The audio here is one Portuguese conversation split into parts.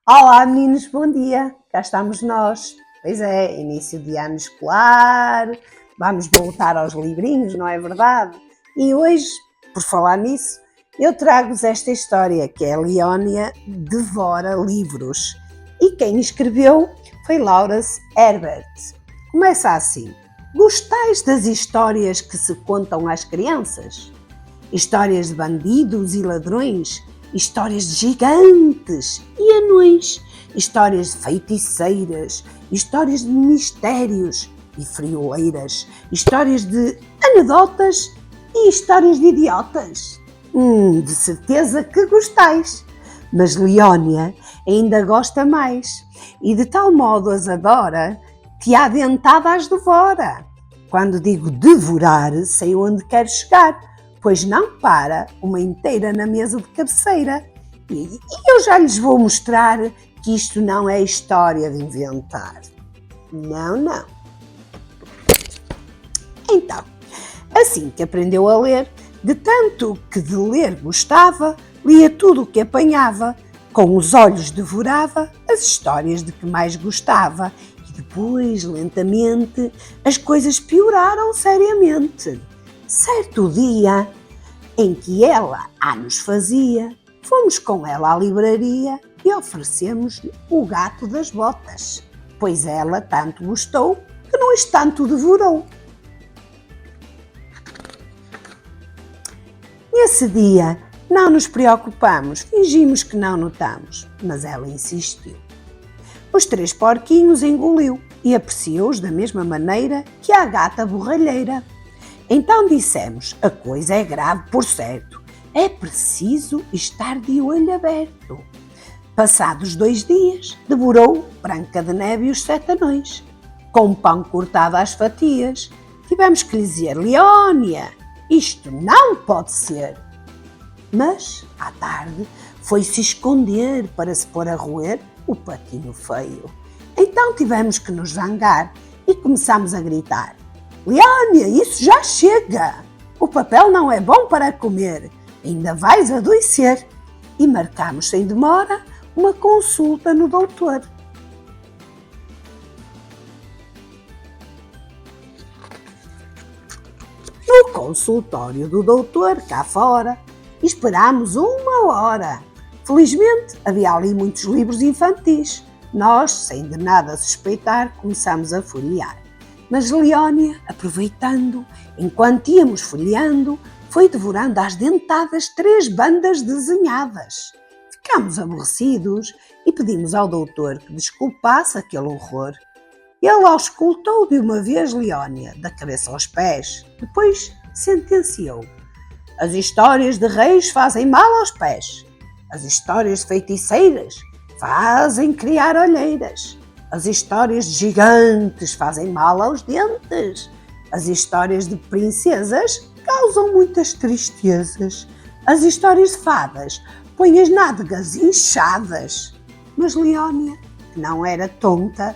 Olá meninos, bom dia, cá estamos nós. Pois é, início de ano escolar, vamos voltar aos livrinhos, não é verdade? E hoje, por falar nisso, eu trago-vos esta história que é Leónia Devora Livros. E quem escreveu foi Lawrence Herbert. Começa assim: gostais das histórias que se contam às crianças? Histórias de bandidos e ladrões? Histórias de gigantes e anões, histórias de feiticeiras, histórias de mistérios e frioleiras, histórias de anedotas e histórias de idiotas. De certeza que gostais, mas Leónia ainda gosta mais e de tal modo as adora que à dentada as devora. Quando digo devorar, sei onde quero chegar, pois não para uma inteira na mesa de cabeceira. E eu já lhes vou mostrar que isto não é história de inventar. Não, não. Então, assim que aprendeu a ler, de tanto que de ler gostava, lia tudo o que apanhava, com os olhos devorava as histórias de que mais gostava. E depois, lentamente, as coisas pioraram seriamente. Certo dia em que ela nos fazia, fomos com ela à livraria e oferecemos-lhe o gato das botas, pois ela tanto gostou que no instante o devorou. Nesse dia não nos preocupamos, fingimos que não notamos, mas ela insistiu. Os 3 porquinhos engoliu e apreciou-os da mesma maneira que a gata borralheira. Então dissemos, a coisa é grave por certo, é preciso estar de olho aberto. Passados 2 dias, devorou Branca de Neve e os 7 anões, com pão cortado às fatias. Tivemos que lhe dizer, Leónia, isto não pode ser. Mas, à tarde, foi-se esconder para se pôr a roer o patinho feio. Então tivemos que nos zangar e começámos a gritar, Leónia, isso já chega! O papel não é bom para comer, ainda vais adoecer. E marcámos sem demora uma consulta no doutor. No consultório do doutor, cá fora, esperámos 1 hora. Felizmente, havia ali muitos livros infantis. Nós, sem de nada suspeitar, começámos a folhear. Mas Leónia, aproveitando, enquanto íamos folheando, foi devorando às dentadas 3 bandas desenhadas. Ficámos aborrecidos e pedimos ao doutor que desculpasse aquele horror. Ele auscultou de uma vez Leónia, da cabeça aos pés. Depois sentenciou. As histórias de reis fazem mal aos pés. As histórias de feiticeiras fazem criar olheiras. As histórias de gigantes fazem mal aos dentes. As histórias de princesas causam muitas tristezas. As histórias de fadas põem as nádegas inchadas. Mas Leónia, que não era tonta,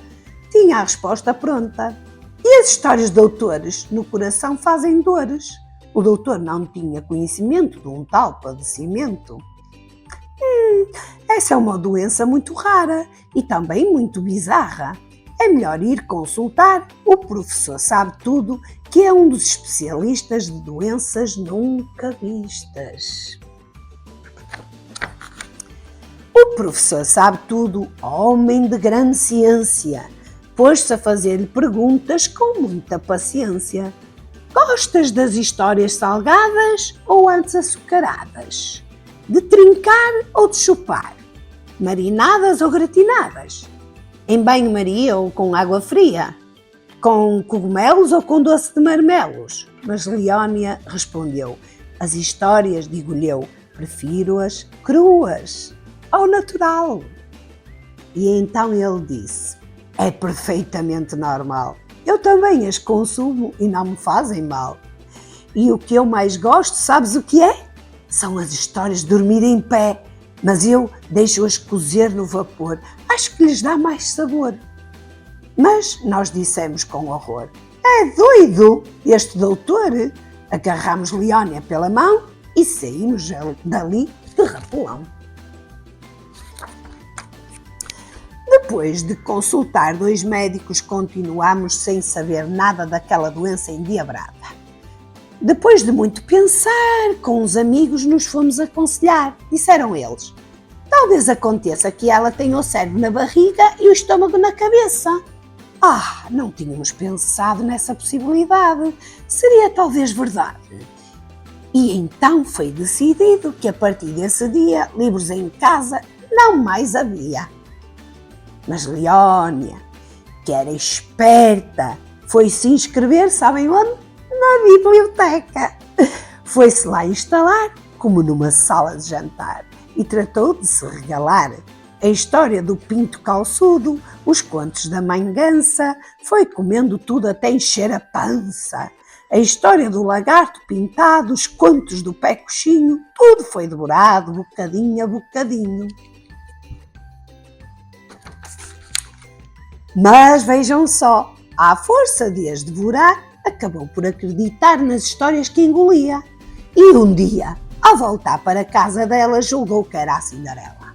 tinha a resposta pronta. E as histórias de doutores no coração fazem dores. O doutor não tinha conhecimento de um tal padecimento. Essa é uma doença muito rara e também muito bizarra. É melhor ir consultar o professor sabe tudo, que é um dos especialistas de doenças nunca vistas. O professor sabe tudo, homem de grande ciência, pôs-se a fazer-lhe perguntas com muita paciência. Gostas das histórias salgadas ou antes açucaradas? De trincar ou de chupar? Marinadas ou gratinadas? Em banho-maria ou com água fria? Com cogumelos ou com doce de marmelos? Mas Leónia respondeu, as histórias, digo-lhe eu, prefiro-as cruas, ao natural. E então ele disse, é perfeitamente normal. Eu também as consumo e não me fazem mal. E o que eu mais gosto, sabes o que é? São as histórias de dormir em pé, mas eu deixo-as cozer no vapor. Acho que lhes dá mais sabor. Mas nós dissemos com horror, é doido este doutor? Agarramos Leónia pela mão e saímos dali de rapelão. Depois de consultar 2 médicos, continuamos sem saber nada daquela doença endiabrada. Depois de muito pensar, com uns amigos nos fomos aconselhar. Disseram eles: talvez aconteça que ela tenha o cérebro na barriga e o estômago na cabeça. Não tínhamos pensado nessa possibilidade. Seria talvez verdade. E então foi decidido que a partir desse dia, livros em casa não mais havia. Mas Leónia, que era esperta, foi se inscrever, sabem onde? Na biblioteca. Foi-se lá instalar, como numa sala de jantar, e tratou de se regalar. A história do pinto calçudo, os contos da mãe gansa, foi comendo tudo até encher a pança. A história do lagarto pintado, os contos do pé coxinho, tudo foi devorado, bocadinho a bocadinho. Mas vejam só, à força de as devorar, acabou por acreditar nas histórias que engolia. E um dia, ao voltar para a casa dela, julgou que era a Cinderela.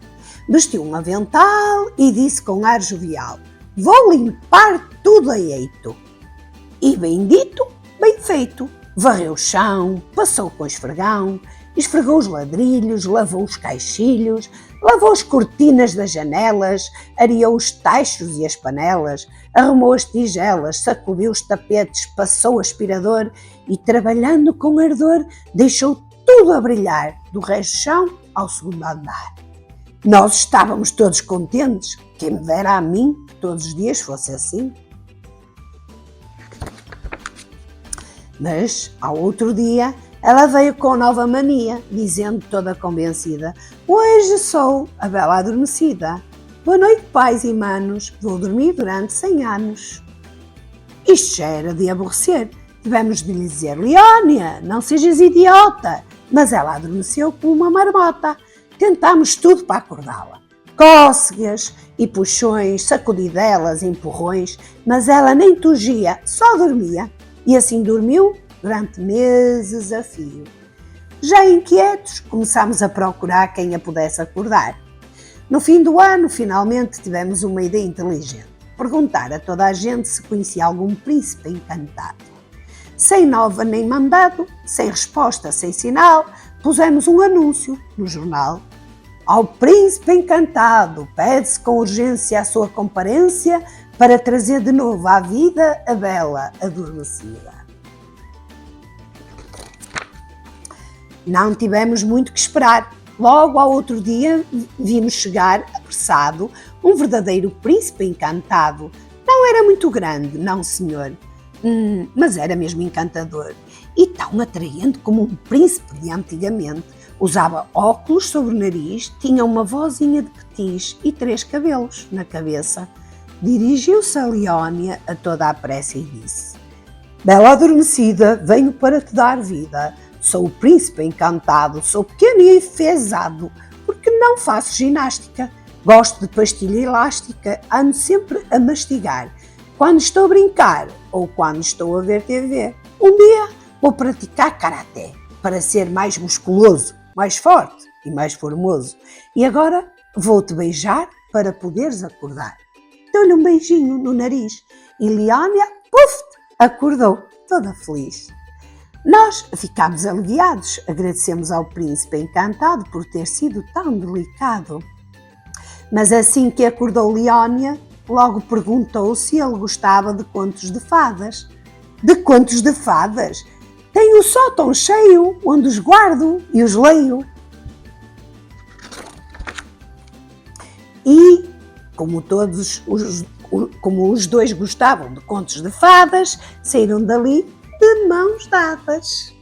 Vestiu um avental e disse com ar jovial: vou limpar tudo a eito. E bem dito, bem feito. Varreu o chão, passou com esfregão, esfregou os ladrilhos, lavou os caixilhos, lavou as cortinas das janelas, areou os tachos e as panelas, arrumou as tigelas, sacudiu os tapetes, passou o aspirador e, trabalhando com ardor, deixou tudo a brilhar, do resto do chão ao segundo andar. Nós estávamos todos contentes, quem me dera a mim que todos os dias fosse assim. Mas, ao outro dia, ela veio com nova mania, dizendo toda convencida: hoje sou a bela adormecida. Boa noite, pais e manos, vou dormir durante 100 anos. Isto já era de aborrecer. Tivemos de lhe dizer: Leónia, não sejas idiota. Mas ela adormeceu como uma marmota. Tentámos tudo para acordá-la. Cócegas e puxões, sacudidelas, empurrões, mas ela nem tugia, só dormia. E assim dormiu durante meses a fio. Já inquietos, começámos a procurar quem a pudesse acordar. No fim do ano, finalmente, tivemos uma ideia inteligente. Perguntar a toda a gente se conhecia algum príncipe encantado. Sem nova nem mandado, sem resposta, sem sinal, pusemos um anúncio no jornal. Ao príncipe encantado, pede-se com urgência a sua comparência para trazer de novo à vida a bela adormecida. Não tivemos muito que esperar. Logo ao outro dia vimos chegar, apressado, um verdadeiro príncipe encantado. Não era muito grande, não senhor, mas era mesmo encantador. E tão atraente como um príncipe de antigamente. Usava óculos sobre o nariz, tinha uma vozinha de petis e 3 cabelos na cabeça. Dirigiu-se a Leónia a toda a pressa e disse: bela adormecida, venho para te dar vida. Sou o príncipe encantado, sou pequeno e enfesado, porque não faço ginástica. Gosto de pastilha elástica, ando sempre a mastigar. Quando estou a brincar ou quando estou a ver TV. Um dia vou praticar karaté para ser mais musculoso, mais forte e mais formoso. E agora vou-te beijar para poderes acordar. Deu-lhe um beijinho no nariz e Leónia, puf, acordou, toda feliz. Nós ficámos aliviados, agradecemos ao príncipe encantado por ter sido tão delicado. Mas assim que acordou Leónia, logo perguntou se ele gostava de contos de fadas. De contos de fadas? Tenho o sótão cheio, onde os guardo e os leio. E, como os dois gostavam de contos de fadas, saíram dali de mãos dadas.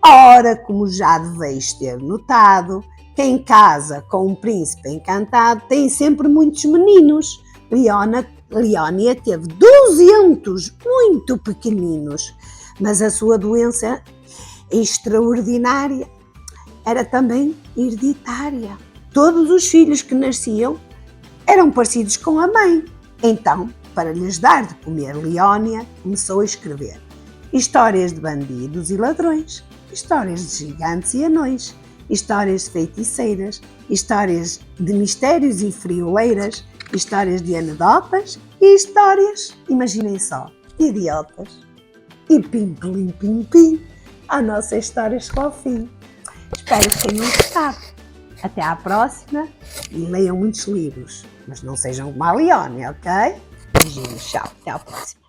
Ora, como já deveis ter notado, quem casa com um príncipe encantado tem sempre muitos meninos. Leónia teve 200 muito pequeninos, mas a sua doença extraordinária era também hereditária. Todos os filhos que nasciam eram parecidos com a mãe. Então, para lhes dar de comer, Leónia começou a escrever histórias de bandidos e ladrões, histórias de gigantes e anões, histórias de feiticeiras, histórias de mistérios e frioleiras, histórias de anedotas e histórias, imaginem só, de idiotas. E pim, plim, pim, pim, a nossa história chegou ao fim. Espero que tenham gostado. Até à próxima e leiam muitos livros, mas não sejam como a Leone, ok? Beijinhos, tchau, até à próxima.